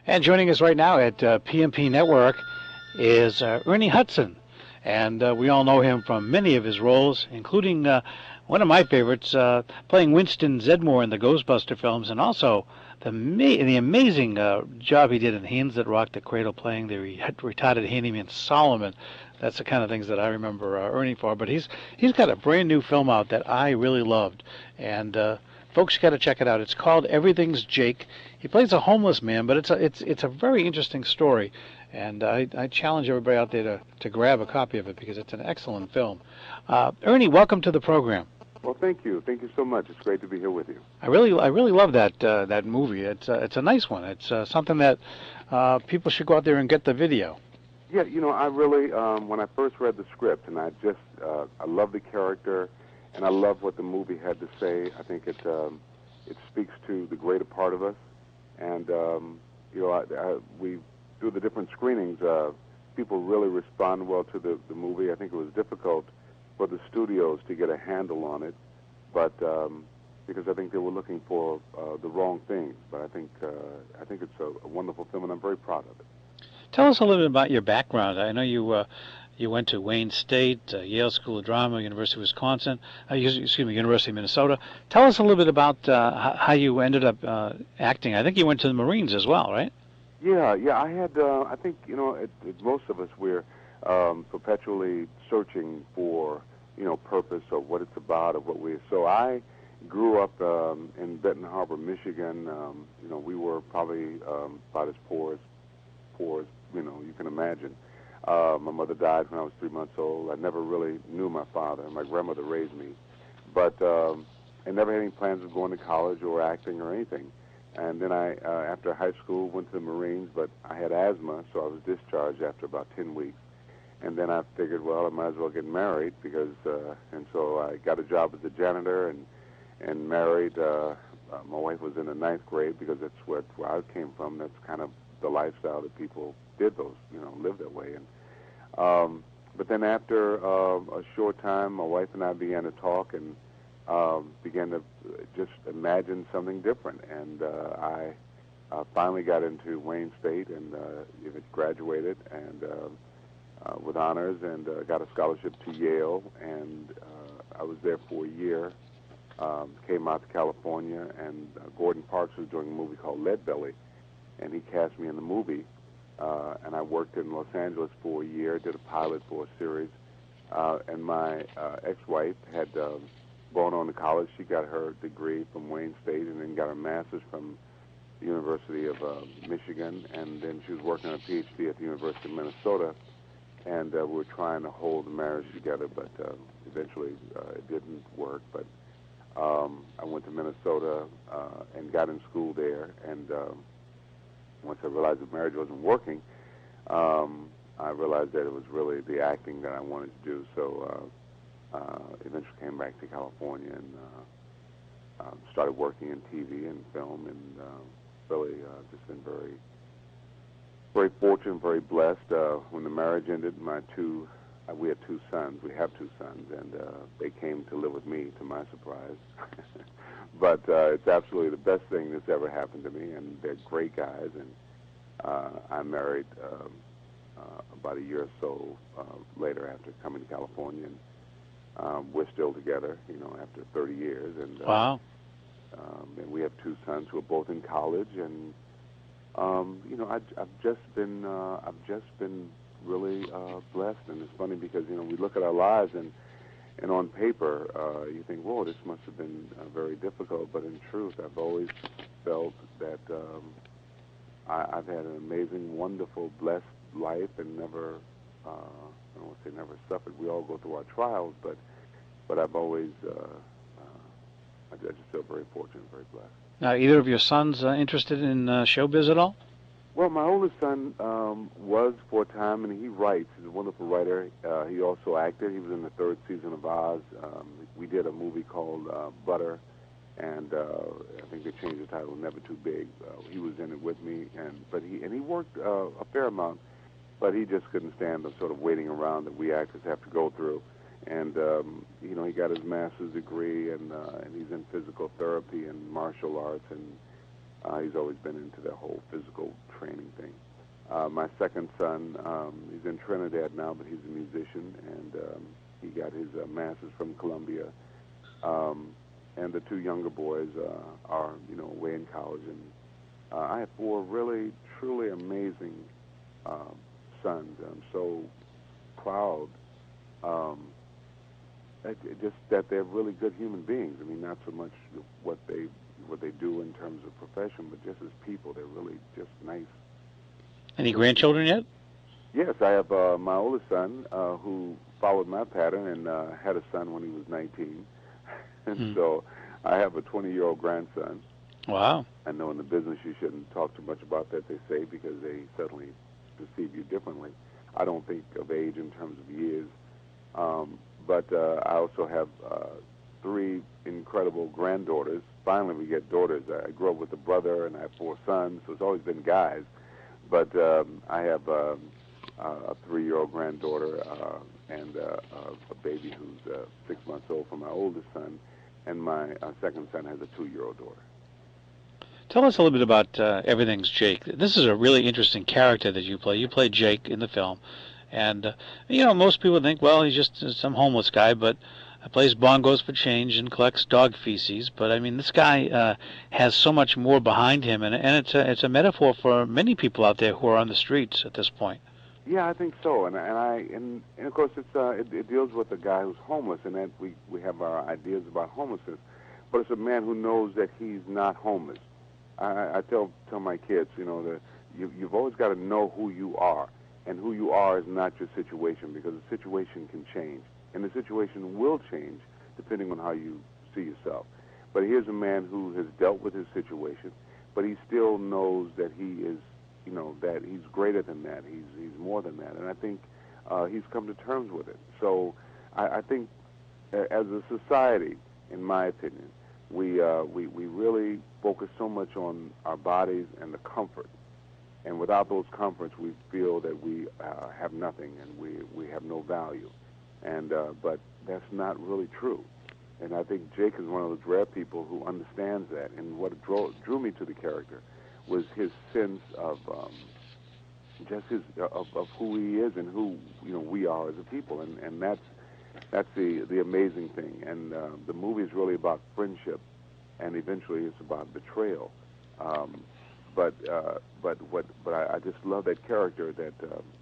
And joining us right now at PMP Network is Ernie Hudson. And we all know him from many of his roles, including one of my favorites, playing Winston Zedmore in the Ghostbuster films, and also the amazing job he did in Hands That Rock the Cradle, playing the retarded handyman Solomon. That's the kind of things that I remember Ernie for. But he's got a brand new film out that I really loved, and folks, you got to check it out. It's called Everything's Jake. He plays a homeless man, but it's a very interesting story, and I challenge everybody out there to grab a copy of it because it's an excellent film. Ernie, welcome to the program. Well, thank you. Thank you so much. It's great to be here with you. I really love that movie. It's a nice one. It's something that people should go out there and get the video. Yeah, I really, when I first read the script, and I love the character, and I love what the movie had to say. I think it speaks to the greater part of us, and we through the different screenings, people really respond well to the movie. I think it was difficult for the studios to get a handle on it, but because I think they were looking for the wrong things. But I think it's a wonderful film, and I'm very proud of it. Tell us a little bit about your background. I know you went to Wayne State, Yale School of Drama, University of Wisconsin, University of Minnesota. Tell us a little bit about how you ended up acting. I think you went to the Marines as well, right? Yeah. I had. I think most of us we're perpetually searching for purpose or what it's about or what we. So I grew up in Benton Harbor, Michigan. We were probably about as poor as you can imagine. My mother died when I was 3 months old. I never really knew my father. My grandmother raised me, but I never had any plans of going to college or acting or anything. And then I, after high school, went to the Marines, but I had asthma, so I was discharged after about 10 weeks. And then I figured, well, I might as well get married and so I got a job as a janitor and married. My wife was in the 9th grade because that's where I came from. That's kind of the lifestyle that people did lived that way. And but then after a short time, my wife and I began to talk and began to just imagine something different. And I finally got into Wayne State and graduated and with honors and got a scholarship to Yale. And I was there for a year. Came out to California, and Gordon Parks was doing a movie called Leadbelly, and he cast me in the movie. And I worked in Los Angeles for a year, did a pilot for a series. And my ex-wife had gone on to college. She got her degree from Wayne State and then got her master's from the University of Michigan. And then she was working on a PhD at the University of Minnesota. And we were trying to hold the marriage together, but eventually it didn't work. But I went to Minnesota and got in school there. And once I realized that marriage wasn't working, I realized that it was really the acting that I wanted to do. So eventually came back to California and started working in TV and film, and really just been very, very fortunate, very blessed. When the marriage ended, we had 2 sons. We have 2 sons, and they came to live with me, to my surprise. But it's absolutely the best thing that's ever happened to me, and they're great guys. And I married about a year or so later after coming to California, and we're still together, after 30 years. And wow. And we have 2 sons who are both in college, and I've just been really blessed. And it's funny because we look at our lives and on paper you think, whoa, this must have been very difficult. But in truth, I've always felt that I've had an amazing, wonderful, blessed life, and never, I don't want to say never suffered. We all go through our trials, but I've always, I just feel very fortunate, very blessed. Now, either of your sons interested in showbiz at all? Well, my oldest son was for a time, and he writes. He's a wonderful writer. He also acted. He was in the 3rd season of Oz. We did a movie called Butter, and I think they changed the title, Never Too Big. He was in it with me, but he worked a fair amount, but he just couldn't stand the sort of waiting around that we actors have to go through. And he got his master's degree, and he's in physical therapy and martial arts, and he's always been into the whole physical training My second son, he's in Trinidad now, but he's a musician, and he got his master's from Columbia. And the two younger boys are, away in college. And I have four really, truly amazing sons. I'm so proud just that they're really good human beings. I mean, not so much what they do in terms of profession, but just as people, they're really just nice. Any grandchildren yet? Yes, I have my oldest son who followed my pattern and had a son when he was 19. And so I have a 20-year-old grandson. Wow. I know in the business you shouldn't talk too much about that, they say, because they suddenly perceive you differently. I don't think of age in terms of years. But I also have three incredible granddaughters. Finally, we get daughters. I grew up with a brother, and I have four sons, so it's always been guys. But I have a 3-year-old granddaughter and a baby who's 6 months old for my oldest son, and my second son has a 2-year-old daughter. Tell us a little bit about Everything's Jake. This is a really interesting character that you play. You play Jake in the film. And, most people think, well, he's just some homeless guy, but plays bongos for change and collects dog feces. But, I mean, this guy has so much more behind him, and it's a metaphor for many people out there who are on the streets at this point. Yeah, I think so. And of course, it deals with a guy who's homeless, and that we have our ideas about homelessness. But it's a man who knows that he's not homeless. I tell my kids, you've always got to know who you are. And who you are is not your situation, because the situation can change. And the situation will change depending on how you see yourself. But here's a man who has dealt with his situation, but he still knows that he is, that he's greater than that. He's more than that. And I think he's come to terms with it. So I think as a society, in my opinion, we really focus so much on our bodies and the comfort. And without those comforts, we feel that we have nothing and we have no value. And but that's not really true. And I think Jake is one of those rare people who understands that. And what drew me to the character was his sense of just of who he is and who we are as a people. And that's the amazing thing. And the movie is really about friendship, and eventually it's about betrayal. But I just love that character that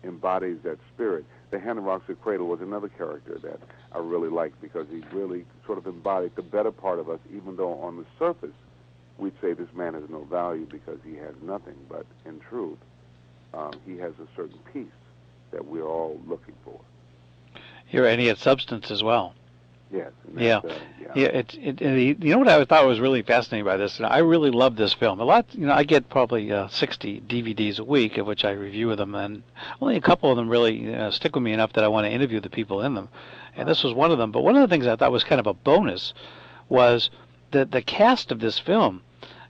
embodies that spirit. The Hand that Rocks the Cradle was another character that I really liked, because he really sort of embodied the better part of us, even though on the surface we'd say this man has no value because he has nothing. But in truth, he has a certain peace that we're all looking for. Here, and he had substance as well. Yes. Yeah. You know what I thought was really fascinating by this? I really love this film. A lot, I get probably 60 DVDs a week, of which I review them, and only a couple of them really stick with me enough that I want to interview the people in them. And this was one of them. But one of the things I thought was kind of a bonus was the cast of this film.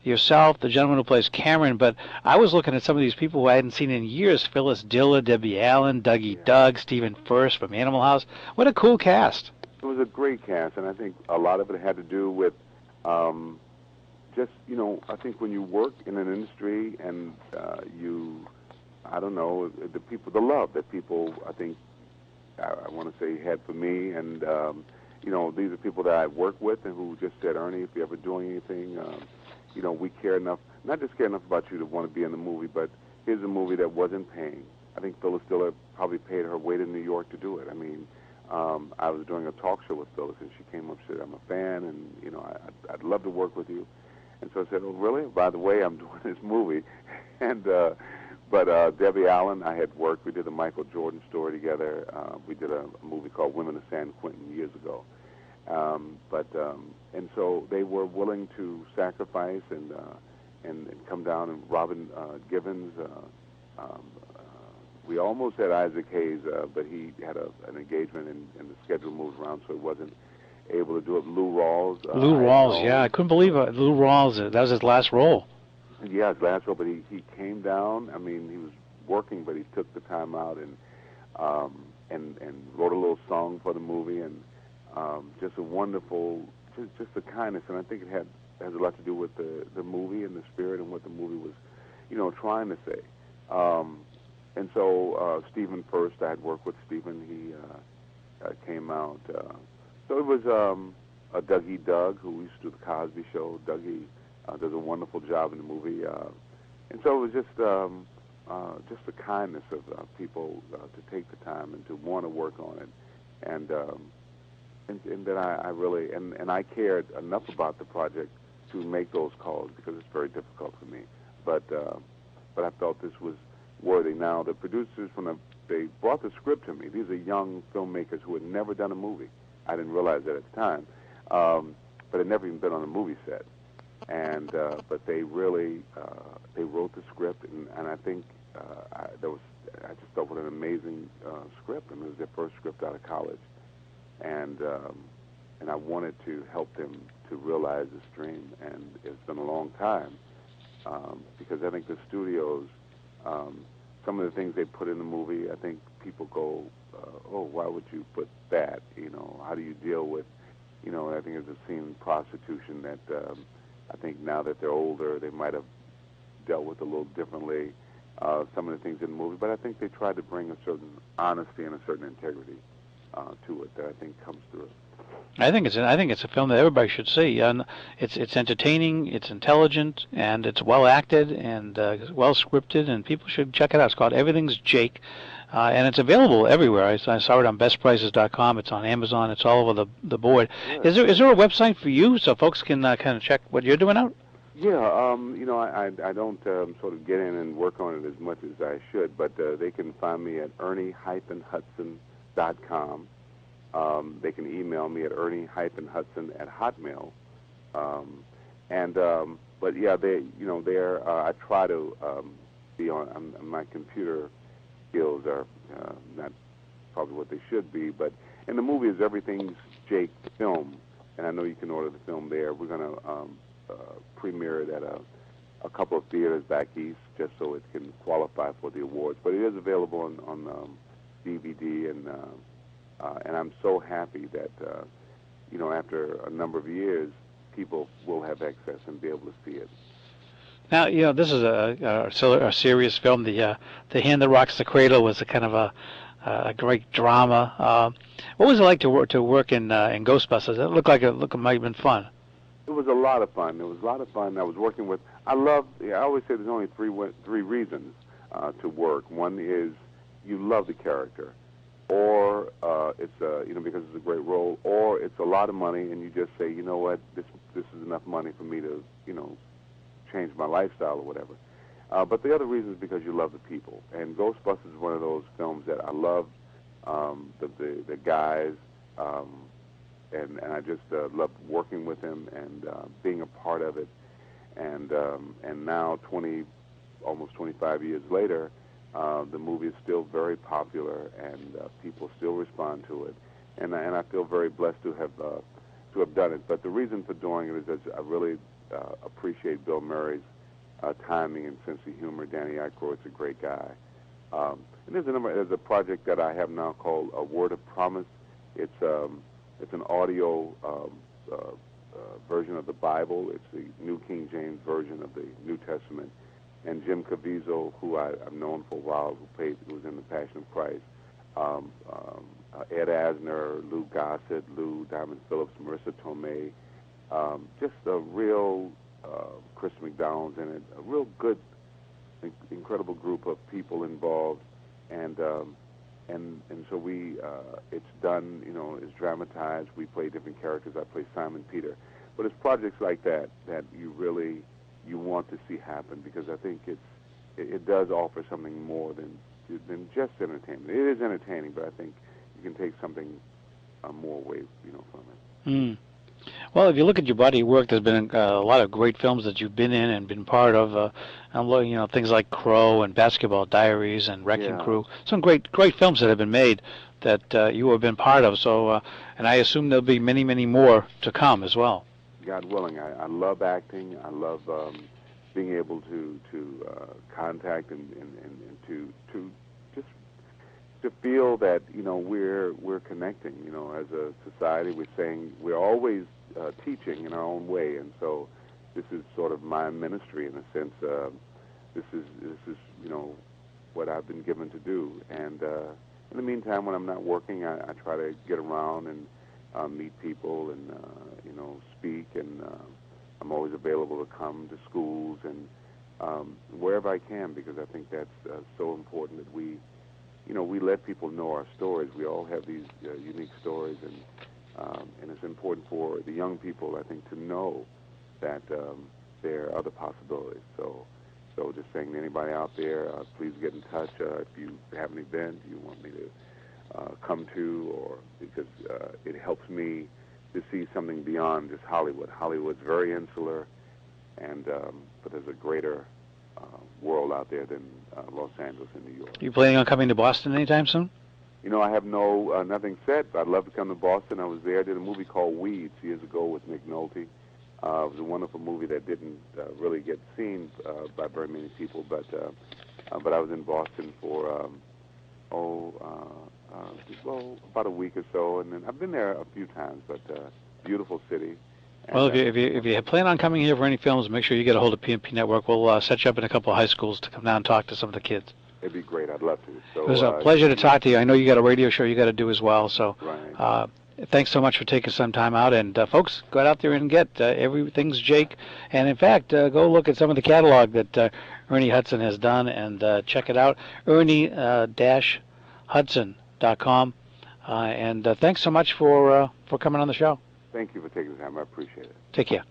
Yourself, the gentleman who plays Cameron, but I was looking at some of these people who I hadn't seen in years: Phyllis Diller, Debbie Allen, Dougie Doug, Stephen Furst from Animal House. What a cool cast. It was a great cast, and I think a lot of it had to do with just, I think when you work in an industry and I don't know, the love that people, I think, I want to say, had for me. And, these are people that I work with and who just said, Ernie, if you're ever doing anything, we care enough, not just care enough about you to want to be in the movie, but here's a movie that wasn't paying. I think Phyllis Diller probably paid her way to New York to do it. I mean, I was doing a talk show with Phyllis, and she came up and said, I'm a fan, and, I'd love to work with you. And so I said, oh, really? By the way, I'm doing this movie. And but Debbie Allen, I had worked. We did a Michael Jordan story together. We did a movie called Women of San Quentin years ago. And so they were willing to sacrifice and come down. And Robin Givens, we almost had Isaac Hayes, but he had an engagement, and the schedule moved around, so he wasn't able to do it. Lou Rawls. Lou Rawls, yeah, I couldn't believe it. Lou Rawls, that was his last role. Yeah, his last role, but he came down. I mean, he was working, but he took the time out and wrote a little song for the movie, and just a wonderful, just the kindness. And I think it has a lot to do with the movie and the spirit and what the movie was, trying to say. And so Stephen first, I had worked with Stephen. He came out. So it was Dougie Doug, who used to do the Cosby Show. Dougie does a wonderful job in the movie. And so it was just the kindness of people to take the time and to want to work on it. And then I really, and I cared enough about the project to make those calls because it's very difficult for me. But I felt this was worthy. Now, the producers they brought the script to me. These are young filmmakers who had never done a movie. I didn't realize that at the time, but had never even been on a movie set. And but they really they wrote the script, and I think I just thought what an amazing script. I mean, it was their first script out of college, and I wanted to help them to realize this dream. And it's been a long time because I think the studios. Some of the things they put in the movie, I think people go, oh, why would you put that? You know, how do you deal with, you know, I think there's a scene in prostitution that I think now that they're older, they might have dealt with a little differently, some of the things in the movie. But I think they tried to bring a certain honesty and a certain integrity to it that I think comes through. I think it's a film that everybody should see. And it's entertaining, it's intelligent, and it's well acted and well scripted, and people should check it out. It's called Everything's Jake, and it's available everywhere. I saw it on bestprices.com. It's on Amazon. It's all over the board. Good. Is there a website for you so folks can kind of check what you're doing out? Yeah, you know, I don't sort of get in and work on it as much as I should, but they can find me at Ernie-Hudson.com. They can email me at Ernie-Hudson@hotmail. But yeah, I try to be on. My computer skills are not probably what they should be, but in the movie is Everything's Jake film, and I know you can order the film there. We're going to premiere it at a couple of theaters back east, just so it can qualify for the awards. But it is available on DVD, and I'm so happy that after a number of years, people will have access and be able to see it. Now, this is a serious film. The Hand That Rocks the Cradle was a kind of a great drama. What was it like to work in Ghostbusters? It looked like it might have been fun. It was a lot of fun. I was working with. I always say there's only three reasons to work. One is you love the character, or it's because it's a great role, or it's a lot of money, and you just say, you know what, this is enough money for me to change my lifestyle or whatever. But the other reason is because you love the people. And Ghostbusters is one of those films that I love the guys, and I just love working with them and being a part of it. And now, almost 25 years later, the movie is still very popular, and people still respond to it. And I feel very blessed to have done it. But the reason for doing it is that I really appreciate Bill Murray's timing and sense of humor. Danny Aykroyd's a great guy. And there's a project that I have now called A Word of Promise. It's an audio version of the Bible. It's the New King James version of the New Testament. And Jim Caviezel, who I've known for a while, who was in The Passion of Christ, Ed Asner, Lou Gossett, Lou Diamond Phillips, Marissa Tomei, just a real Chris McDowell's in it, a real good, incredible group of people involved, and so it's done, it's dramatized. We play different characters. I play Simon Peter, but it's projects like that you want to see happen, because I think it does offer something more than just entertainment. It is entertaining, but I think you can take something more away, from it. Mm. Well, if you look at your body of work, there's been a lot of great films that you've been in and been part of. Things like Crow and Basketball Diaries and Wrecking Crew. Some great films that have been made that you have been part of. So, and I assume there'll be many, many more to come as well. God willing, I love acting. I love being able to contact and to feel that we're connecting. As a society, we're always teaching in our own way, and so this is sort of my ministry in a sense. This is what I've been given to do. And in the meantime, when I'm not working, I try to get around and meet people and speak. And I'm always available to come to schools and wherever I can, because I think that's so important that we let people know our stories. We all have these unique stories, and it's important for the young people, I think, to know that there are other possibilities. So just saying to anybody out there, please get in touch if you have an event you want me to come to, or because it helps me to see something beyond just Hollywood. Hollywood's very insular, and but there's a greater world out there than Los Angeles and New York. You planning on coming to Boston anytime soon? I have nothing set, but I'd love to come to Boston. I was there. I did a movie called Weeds years ago with Nick Nolte. It was a wonderful movie that didn't really get seen by very many people, but I was in Boston for about a week or so, and then I've been there a few times. But beautiful city. And, well, if you plan on coming here for any films, make sure you get a hold of PMP Network. We'll set you up in a couple of high schools to come down and talk to some of the kids. It'd be great. I'd love to. So, it was a pleasure to talk to you. I know you got a radio show you got to do as well. So right. Thanks so much for taking some time out. And folks, go out there and get Everything's Jake. And in fact, go look at some of the catalog that Ernie Hudson has done and check it out. Ernie-Hudson.com. And thanks so much for coming on the show. Thank you for taking the time. I appreciate it. Take care.